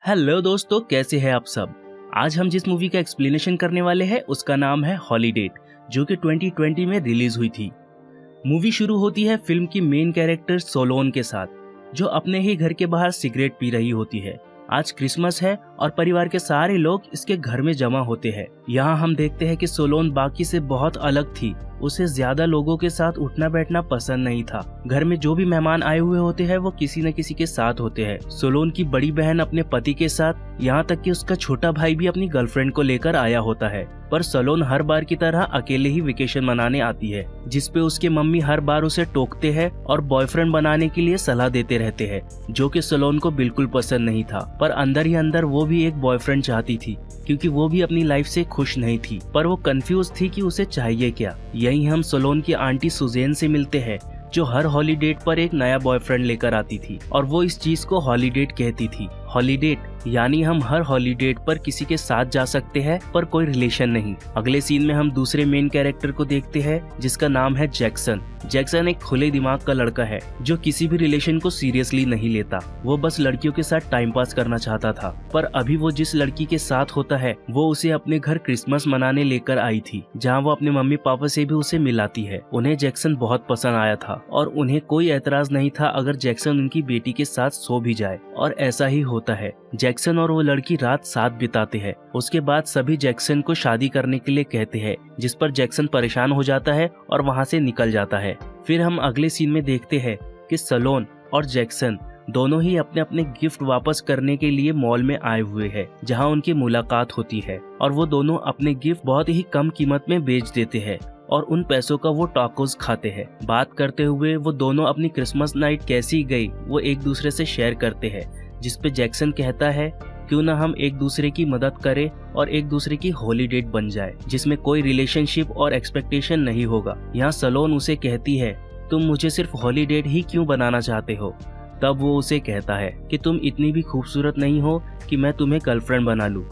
Hello दोस्तों, कैसे हैं आप सब। आज हम जिस मूवी का एक्सप्लेनेशन करने वाले हैं उसका नाम है हॉलीडेट, जो कि 2020 में रिलीज हुई थी। मूवी शुरू होती है फिल्म की मेन कैरेक्टर सोलोन के साथ, जो अपने ही घर के बाहर सिगरेट पी रही होती है। आज क्रिसमस है और परिवार के सारे लोग इसके घर में जमा होते हैं। यहाँ हम देखते हैं कि सोलोन बाकी से बहुत अलग थी। उसे ज्यादा लोगों के साथ उठना बैठना पसंद नहीं था। घर में जो भी मेहमान आए हुए होते हैं वो किसी न किसी के साथ होते हैं। सोलोन की बड़ी बहन अपने पति के साथ, यहाँ तक कि उसका छोटा भाई भी अपनी गर्लफ्रेंड को लेकर आया होता है। पर सोलोन हर बार की तरह अकेले ही वेकेशन मनाने आती है, जिसपे उसके मम्मी हर बार उसे टोकते हैं और बॉयफ्रेंड बनाने के लिए सलाह देते रहते हैं, जो कि सोलोन को बिल्कुल पसंद नहीं था। पर अंदर ही अंदर वो भी एक बॉयफ्रेंड चाहती थी, क्योंकि वो भी अपनी लाइफ से खुश नहीं थी। पर वो कंफ्यूज थी कि उसे चाहिए क्या। यहीं हम सोलोन की आंटी सुजेन से मिलते हैं, जो हर हॉलीडेट पर एक नया बॉयफ्रेंड लेकर आती थी और वो इस चीज को हॉलीडेट कहती थी। हॉलीडेट यानी हम हर हॉलीडेट पर किसी के साथ जा सकते हैं पर कोई रिलेशन नहीं। अगले सीन में हम दूसरे मेन कैरेक्टर को देखते हैं, जिसका नाम है जैक्सन। जैक्सन एक खुले दिमाग का लड़का है जो किसी भी रिलेशन को सीरियसली नहीं लेता। वो बस लड़कियों के साथ टाइम पास करना चाहता था। पर अभी वो जिस लड़की के साथ होता है वो उसे अपने घर क्रिसमस मनाने लेकर आई थी, जहाँ वो अपने मम्मी पापा से भी उसे मिलाती है। उन्हें जैक्सन बहुत पसंद आया था और उन्हें कोई एतराज नहीं था अगर जैक्सन उनकी बेटी के साथ सो भी जाए, और ऐसा ही होता है। जैक्सन और वो लड़की रात साथ बिताते हैं। उसके बाद सभी जैक्सन को शादी करने के लिए कहते हैं, जिस पर जैक्सन परेशान हो जाता है और वहाँ से निकल जाता है। फिर हम अगले सीन में देखते हैं कि सोलोन और जैक्सन दोनों ही अपने अपने गिफ्ट वापस करने के लिए मॉल में आए हुए हैं, जहाँ उनकी मुलाकात होती है और वो दोनों अपने गिफ्ट बहुत ही कम कीमत में बेच देते हैं और उन पैसों का वो टाकोस खाते हैं। बात करते हुए वो दोनों अपनी क्रिसमस नाइट कैसी गई वो एक दूसरे से शेयर करते हैं, जिसपे जैक्सन कहता है क्यों ना हम एक दूसरे की मदद करें और एक दूसरे की हॉलीडेट बन जाए, जिसमें कोई रिलेशनशिप और एक्सपेक्टेशन नहीं होगा। यहाँ सोलोन उसे कहती है तुम मुझे सिर्फ हॉलीडेट ही क्यों बनाना चाहते हो। तब वो उसे कहता है कि तुम इतनी भी खूबसूरत नहीं हो कि मैं तुम्हें गर्लफ्रेंड बना लूं।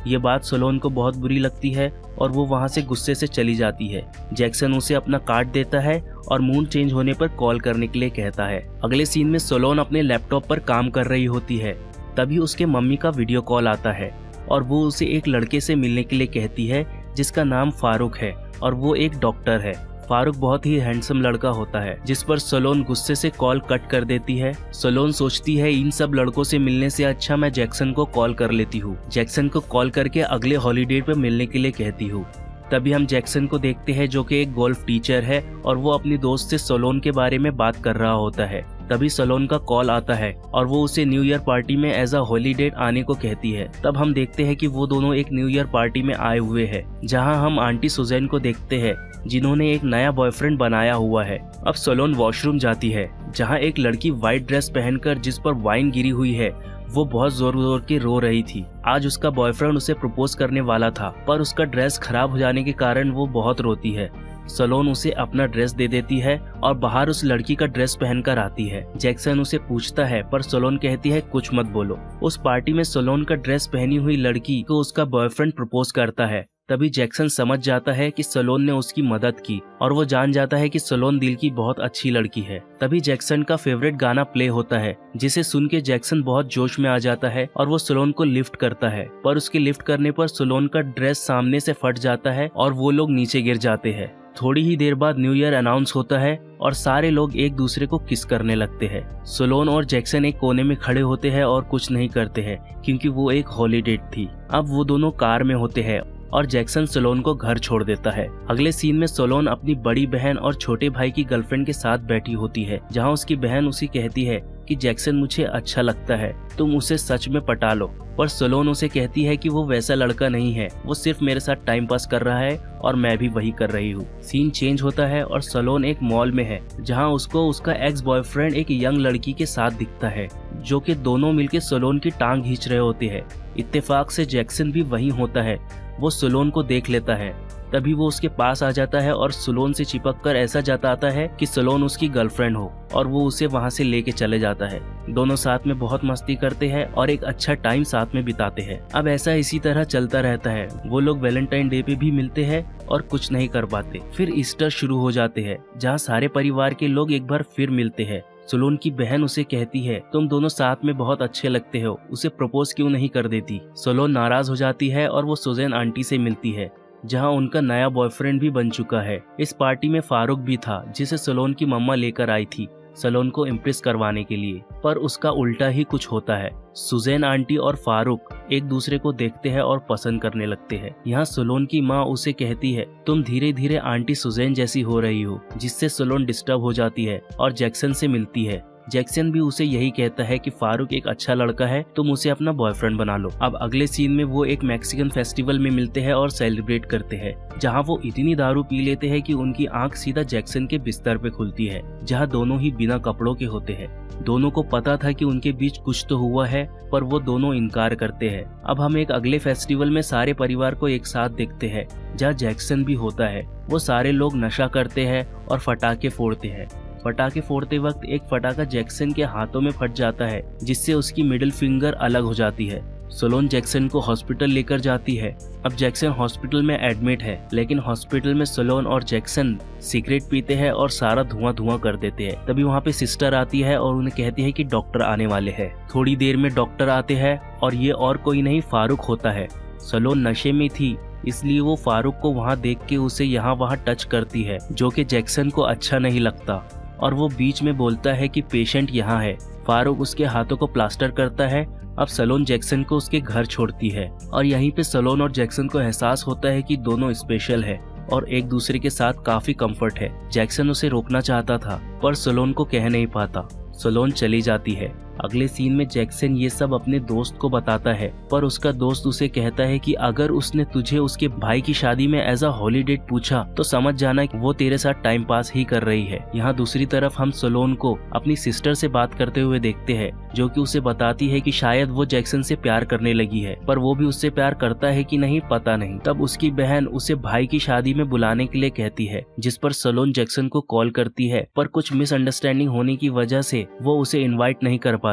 ये बात सोलोन को बहुत बुरी लगती है और वो वहाँ से गुस्से से चली जाती है। जैक्सन उसे अपना कार्ड देता है और मूड चेंज होने पर कॉल करने के लिए कहता है। अगले सीन में सोलोन अपने लैपटॉप पर काम कर रही होती है, तभी उसके मम्मी का वीडियो कॉल आता है और वो उसे एक लड़के से मिलने के लिए कहती है, जिसका नाम फारूक है और वो एक डॉक्टर है। फारूक बहुत ही हैंडसम लड़का होता है, जिस पर सोलोन गुस्से से कॉल कट कर देती है। सोलोन सोचती है इन सब लड़कों से मिलने से अच्छा मैं जैक्सन को कॉल कर लेती हूँ। जैक्सन को कॉल करके अगले हॉलीडे पे मिलने के लिए कहती हूँ। तभी हम जैक्सन को देखते हैं, जो कि एक गोल्फ टीचर है और वो अपनी दोस्त से सोलोन के बारे में बात कर रहा होता है। तभी सोलोन का कॉल आता है और वो उसे न्यू ईयर पार्टी में एज अ हॉलीडे आने को कहती है। तब हम देखते हैं कि वो दोनों एक न्यू ईयर पार्टी में आए हुए हैं, जहां हम आंटी सुजैन को देखते हैं, जिन्होंने एक नया बॉयफ्रेंड बनाया हुआ है। अब सोलोन वॉशरूम जाती है, जहां एक लड़की व्हाइट ड्रेस पहनकर, जिस पर वाइन गिरी हुई है, वो बहुत जोर जोर के रो रही थी। आज उसका बॉयफ्रेंड उसे प्रपोज करने वाला था, पर उसका ड्रेस खराब हो जाने के कारण वो बहुत रोती है। सोलोन उसे अपना ड्रेस दे देती है और बाहर उस लड़की का ड्रेस पहनकर आती है। जैक्सन उसे पूछता है, पर सोलोन कहती है कुछ मत बोलो। उस पार्टी में सोलोन का ड्रेस पहनी हुई लड़की को उसका बॉयफ्रेंड प्रपोज करता है। तभी जैक्सन समझ जाता है कि सोलोन ने उसकी मदद की और वो जान जाता है कि सोलोन दिल की बहुत अच्छी लड़की है। तभी जैक्सन का फेवरेट गाना प्ले होता है, जिसे सुन के जैक्सन बहुत जोश में आ जाता है और वो सोलोन को लिफ्ट करता है। पर उसके लिफ्ट करने पर सोलोन का ड्रेस सामने से फट जाता है और वो लोग नीचे गिर जाते हैं। थोड़ी ही देर बाद न्यू ईयर अनाउंस होता है और सारे लोग एक दूसरे को किस करने लगते हैं। सोलोन और जैक्सन एक कोने में खड़े होते हैं और कुछ नहीं करते हैं, क्योंकि वो एक हॉलीडेट थी। अब वो दोनों कार में होते हैं और जैक्सन सोलोन को घर छोड़ देता है। अगले सीन में सोलोन अपनी बड़ी बहन और छोटे भाई की गर्लफ्रेंड के साथ बैठी होती है, जहां उसकी बहन उसे कहती है कि जैक्सन मुझे अच्छा लगता है, तुम उसे सच में पटा लो। पर सोलोन उसे कहती है कि वो वैसा लड़का नहीं है, वो सिर्फ मेरे साथ टाइम पास कर रहा है और मैं भी वही कर रही हूँ। सीन चेंज होता है और सोलोन एक मॉल में है, जहाँ उसको उसका एक्स बॉयफ्रेंड एक यंग लड़की के साथ दिखता है, जो कि दोनों मिलकर सोलोन की टांग खींच रहे होते हैं। इत्तेफाक से जैक्सन भी वहीं होता है। वो सोलोन को देख लेता है, तभी वो उसके पास आ जाता है और सोलोन से चिपक कर ऐसा जताता है कि सोलोन उसकी गर्लफ्रेंड हो, और वो उसे वहाँ से लेके चले जाता है। दोनों साथ में बहुत मस्ती करते हैं और एक अच्छा टाइम साथ में बिताते हैं। अब ऐसा इसी तरह चलता रहता है। वो लोग वैलेंटाइन डे पे भी मिलते हैं और कुछ नहीं कर पाते। फिर ईस्टर शुरू हो जाते हैं, जहाँ सारे परिवार के लोग एक बार फिर मिलते हैं। सोलोन की बहन उसे कहती है तुम दोनों साथ में बहुत अच्छे लगते हो, उसे प्रपोज क्यों नहीं कर देती। सोलोन नाराज हो जाती है और वो सुजैन आंटी से मिलती है जहां उनका नया बॉयफ्रेंड भी बन चुका है। इस पार्टी में फारूक भी था जिसे सोलोन की मम्मा लेकर आई थी सोलोन को इम्प्रेस करवाने के लिए, पर उसका उल्टा ही कुछ होता है। सुजैन आंटी और फारूक एक दूसरे को देखते हैं और पसंद करने लगते हैं। यहाँ सोलोन की माँ उसे कहती है तुम धीरे धीरे आंटी सुजैन जैसी हो रही हो, जिससे सोलोन डिस्टर्ब हो जाती है और जैक्सन से मिलती है। जैक्सन भी उसे यही कहता है कि फारूक एक अच्छा लड़का है, तुम उसे अपना बॉयफ्रेंड बना लो। अब अगले सीन में वो एक मैक्सिकन फेस्टिवल में मिलते हैं और सेलिब्रेट करते हैं, जहां वो इतनी दारू पी लेते हैं कि उनकी आंख सीधा जैक्सन के बिस्तर पे खुलती है, जहां दोनों ही बिना कपड़ों के होते हैं। दोनों को पता था कि उनके बीच कुछ तो हुआ है, पर वो दोनों इनकार करते हैं। अब हम एक अगले फेस्टिवल में सारे परिवार को एक साथ देखते हैं, जहाँ जैक्सन भी होता है। वो सारे लोग नशा करते हैं और फटाके फोड़ते हैं। पटाखे फोड़ते वक्त एक फटाका जैक्सन के हाथों में फट जाता है, जिससे उसकी मिडिल फिंगर अलग हो जाती है। सोलोन जैक्सन को हॉस्पिटल लेकर जाती है। अब जैक्सन हॉस्पिटल में एडमिट है, लेकिन हॉस्पिटल में सोलोन और जैक्सन सिगरेट पीते हैं और सारा धुआं धुआं कर देते हैं। तभी वहाँ पे सिस्टर आती है और उन्हें कहती है कि डॉक्टर आने वाले हैं। थोड़ी देर में डॉक्टर आते हैं और ये और कोई नहीं फारूक होता है। सोलोन नशे में थी, इसलिए वो फारूक को वहाँ देख के उसे यहाँ वहाँ टच करती है, जो कि जैक्सन को अच्छा नहीं लगता और वो बीच में बोलता है कि पेशेंट यहाँ है। फारूक उसके हाथों को प्लास्टर करता है। अब सोलोन जैक्सन को उसके घर छोड़ती है और यहीं पे सोलोन और जैक्सन को एहसास होता है कि दोनों स्पेशल है और एक दूसरे के साथ काफी कंफर्ट है। जैक्सन उसे रोकना चाहता था, पर सोलोन को कह नहीं पाता। सोलोन चली जाती है। अगले सीन में जैक्सन ये सब अपने दोस्त को बताता है, पर उसका दोस्त उसे कहता है कि अगर उसने तुझे उसके भाई की शादी में एज अ हॉलीडेट पूछा तो समझ जाना कि वो तेरे साथ टाइम पास ही कर रही है। यहाँ दूसरी तरफ हम सोलोन को अपनी सिस्टर से बात करते हुए देखते हैं, जो कि उसे बताती है कि शायद वो जैक्सन से प्यार करने लगी है, पर वो भी उससे प्यार करता है कि नहीं पता नहीं। तब उसकी बहन उसे भाई की शादी में बुलाने के लिए कहती है, जिस पर सोलोन जैक्सन को कॉल करती है, पर कुछ मिसअंडरस्टैंडिंग होने की वजह से वो उसे इनवाइट नहीं कर पाती।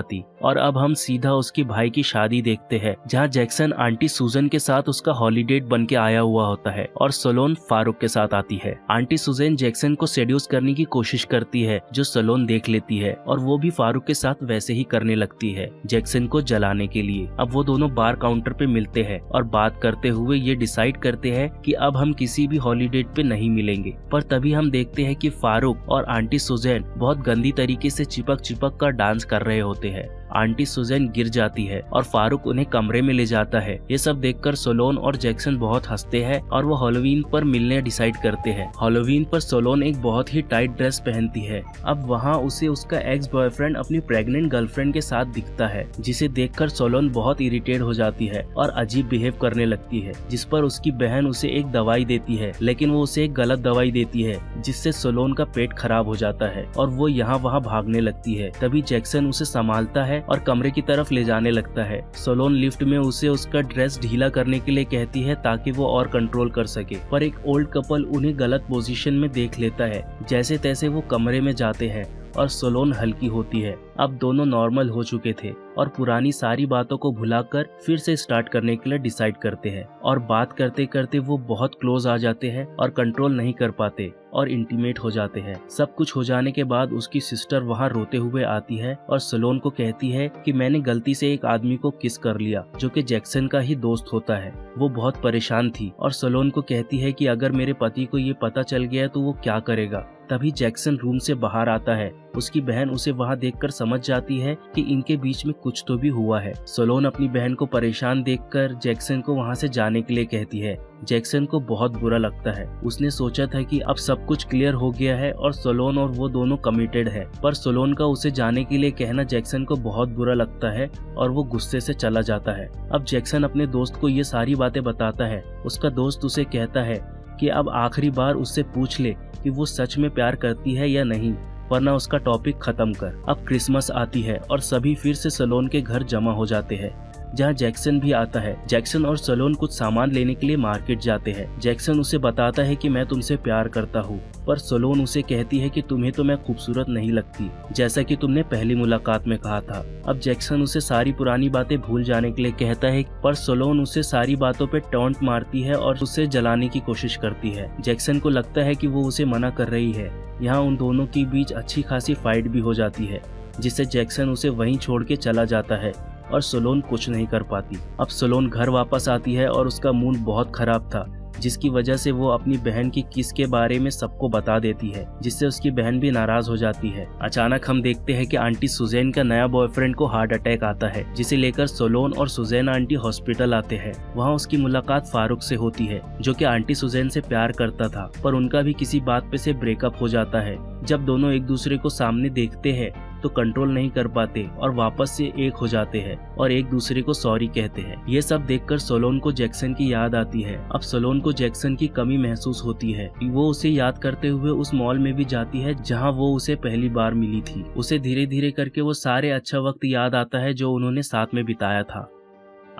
और अब हम सीधा उसके भाई की शादी देखते हैं, जहां जैक्सन आंटी सुजैन के साथ उसका हॉलीडेट बन के आया हुआ होता है और सोलोन फारूक के साथ आती है। आंटी सुजैन जैक्सन को सेड्यूस करने की कोशिश करती है, जो सोलोन देख लेती है और वो भी फारूक के साथ वैसे ही करने लगती है, जैक्सन को जलाने के लिए। अब वो दोनों बार काउंटर पे मिलते हैं और बात करते हुए ये डिसाइड करते हैं कि अब हम किसी भी हॉलीडेट पे नहीं मिलेंगे। पर तभी हम देखते हैं कि फारूक और आंटी सुजैन बहुत गंदी तरीके से चिपक कर डांस कर रहे होते हैं। आंटी सुजैन गिर जाती है और फारूक उन्हें कमरे में ले जाता है। ये सब देखकर सोलोन और जैक्सन बहुत हंसते हैं और वो हैलोवीन पर मिलने डिसाइड करते हैं। हैलोवीन पर सोलोन एक बहुत ही टाइट ड्रेस पहनती है। अब वहाँ उसे उसका एक्स बॉयफ्रेंड अपनी प्रेग्नेंट गर्लफ्रेंड के साथ दिखता है, जिसे देखकर सोलोन बहुत इरिटेट हो जाती है और अजीब बिहेव करने लगती है, जिस पर उसकी बहन उसे एक दवाई देती है, लेकिन वो उसे एक गलत दवाई देती है, जिससे सोलोन का पेट खराब हो जाता है और वो यहाँ वहाँ भागने लगती है। तभी जैक्सन उसे संभालता है और कमरे की तरफ ले जाने लगता है। सोलोन लिफ्ट में उसे उसका ड्रेस ढीला करने के लिए कहती है ताकि वो और कंट्रोल कर सके, पर एक ओल्ड कपल उन्हें गलत पोजीशन में देख लेता है। जैसे तैसे वो कमरे में जाते हैं और सोलोन हल्की होती है। अब दोनों नॉर्मल हो चुके थे और पुरानी सारी बातों को भुलाकर फिर से स्टार्ट करने के लिए डिसाइड करते हैं और बात करते करते वो बहुत क्लोज आ जाते हैं और कंट्रोल नहीं कर पाते और इंटीमेट हो जाते हैं। सब कुछ हो जाने के बाद उसकी सिस्टर वहाँ रोते हुए आती है और सोलोन को कहती है कि मैंने गलती से एक आदमी को किस कर लिया, जो कि जैक्सन का ही दोस्त होता है। वो बहुत परेशान थी और सोलोन को कहती है कि अगर मेरे पति को ये पता चल गया तो वो क्या करेगा। तभी जैक्सन रूम से बाहर आता है। उसकी बहन उसे वहाँ देखकर समझ जाती है कि इनके बीच में कुछ तो भी हुआ है। सोलोन अपनी बहन को परेशान देखकर जैक्सन को वहाँ से जाने के लिए कहती है। जैक्सन को बहुत बुरा लगता है। उसने सोचा था कि अब सब कुछ क्लियर हो गया है और सोलोन और वो दोनों कमिटेड है, पर सोलोन का उसे जाने के लिए कहना जैक्सन को बहुत बुरा लगता है और वो गुस्से से चला जाता है। अब जैक्सन अपने दोस्त को ये सारी बातें बताता है। उसका दोस्त उसे कहता है कि अब आखिरी बार उससे पूछ ले कि वो सच में प्यार करती है या नहीं, वरना उसका टॉपिक खत्म कर। अब क्रिसमस आती है और सभी फिर से सोलोन के घर जमा हो जाते हैं। जहाँ जैक्सन भी आता है। जैक्सन और सलोन कुछ सामान लेने के लिए मार्केट जाते हैं। जैक्सन उसे बताता है कि मैं तुमसे प्यार करता हूँ, पर सलोन उसे कहती है कि तुम्हें तो मैं खूबसूरत नहीं लगती, जैसा कि तुमने पहली मुलाकात में कहा था। अब जैक्सन उसे सारी पुरानी बातें भूल जाने के लिए कहता है, पर सलोन उसे सारी बातों पे टॉन्ट मारती है और उसे जलाने की कोशिश करती है। जैक्सन को लगता है कि वो उसे मना कर रही है। यहाँ उन दोनों के बीच अच्छी खासी फाइट भी हो जाती है, जिससे जैक्सन उसे वहीं छोड़ के चला जाता है और सलोन कुछ नहीं कर पाती। अब सलोन घर वापस आती है और उसका मूड बहुत खराब था, जिसकी वजह से वो अपनी बहन की किस के बारे में सबको बता देती है, जिससे उसकी बहन भी नाराज हो जाती है। अचानक हम देखते हैं कि आंटी सुजैन का नया बॉयफ्रेंड को हार्ट अटैक आता है, जिसे लेकर सलोन और सुजैन आंटी हॉस्पिटल आते हैं। वहाँ उसकी मुलाकात फारूक से होती है, जो कि आंटी सुजैन से प्यार करता था, पर उनका भी किसी बात पे से ब्रेकअप हो जाता है। जब दोनों एक दूसरे को सामने देखते हैं तो कंट्रोल नहीं कर पाते और वापस से एक हो जाते हैं और एक दूसरे को सॉरी कहते हैं। ये सब देखकर सलोन को जैक्सन की याद आती है। अब सलोन को जैक्सन की कमी महसूस होती है। वो उसे याद करते हुए उस मॉल में भी जाती है जहां वो उसे पहली बार मिली थी। उसे धीरे धीरे करके वो सारे अच्छा वक्त याद आता है जो उन्होंने साथ में बिताया था।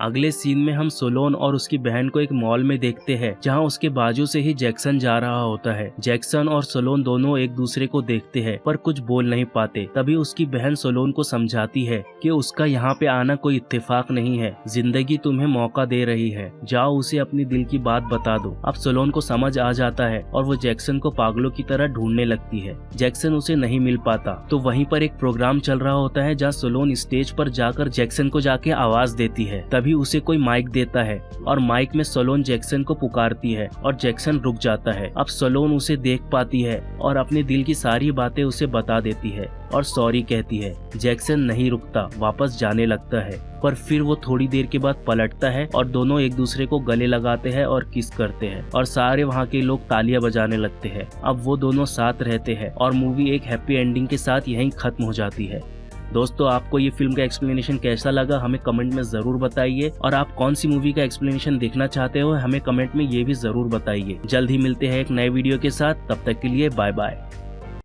अगले सीन में हम सोलोन और उसकी बहन को एक मॉल में देखते हैं, जहां उसके बाजू से ही जैक्सन जा रहा होता है। जैक्सन और सोलोन दोनों एक दूसरे को देखते हैं पर कुछ बोल नहीं पाते। तभी उसकी बहन सोलोन को समझाती है कि उसका यहाँ पे आना कोई इत्तेफाक नहीं है, जिंदगी तुम्हें मौका दे रही है, जाओ उसे अपनी दिल की बात बता दो। अब सोलोन को समझ आ जाता है और वो जैक्सन को पागलों की तरह ढूंढने लगती है। जैक्सन उसे नहीं मिल पाता तो वहीं पर एक प्रोग्राम चल रहा होता है जहाँ सोलोन स्टेज पर जाकर जैक्सन को जाके आवाज देती है। भी उसे कोई माइक देता है और माइक में सलोन जैक्सन को पुकारती है और जैक्सन रुक जाता है। अब सलोन उसे देख पाती है और अपने दिल की सारी बातें उसे बता देती है और सॉरी कहती है। जैक्सन नहीं रुकता, वापस जाने लगता है, पर फिर वो थोड़ी देर के बाद पलटता है और दोनों एक दूसरे को गले लगाते हैं और किस करते हैं और सारे वहाँ के लोग तालियां बजाने लगते हैं। अब वो दोनों साथ रहते हैं और मूवी एक हैप्पी एंडिंग के साथ यहीं खत्म हो जाती है। दोस्तों, आपको ये फिल्म का एक्सप्लेनेशन कैसा लगा हमें कमेंट में जरूर बताइए, और आप कौन सी मूवी का एक्सप्लेनेशन देखना चाहते हो हमें कमेंट में ये भी जरूर बताइए। जल्द ही मिलते हैं एक नए वीडियो के साथ, तब तक के लिए बाय बाय।